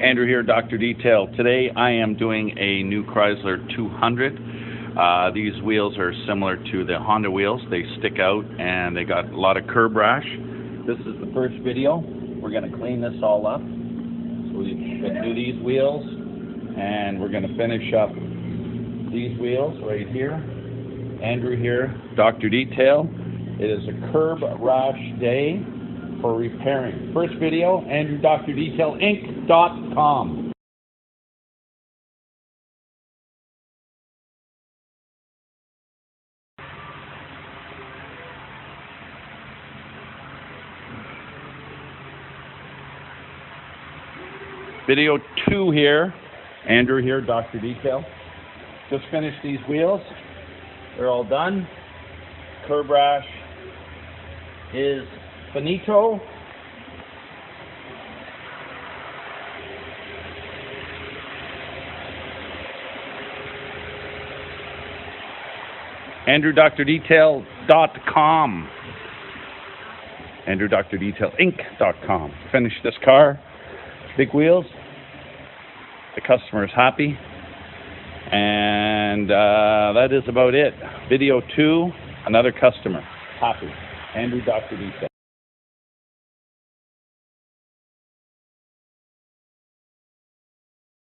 Andrew here, Dr. Detail. Today I am doing a new Chrysler 200. These wheels are similar to the Honda wheels. They stick out and they got a lot of curb rash. This is the first video. We're going to clean this all up. So we're going to do these wheels and we're going to finish up these wheels right here. Andrew here, Dr. Detail. It is a curb rash day for repairing. First video, Andrew, DrDetail.com. Video 2 here, Andrew here, Dr. Detail. Just finished these wheels. They're all done. Curb rash is finito. Andrew, DrDetail.com. Andrew, DrDetailInc.com. Finished this car. Big wheels. The customer is happy. And that is about it. Video 2, another customer. Happy. Andrew, Dr. Detail.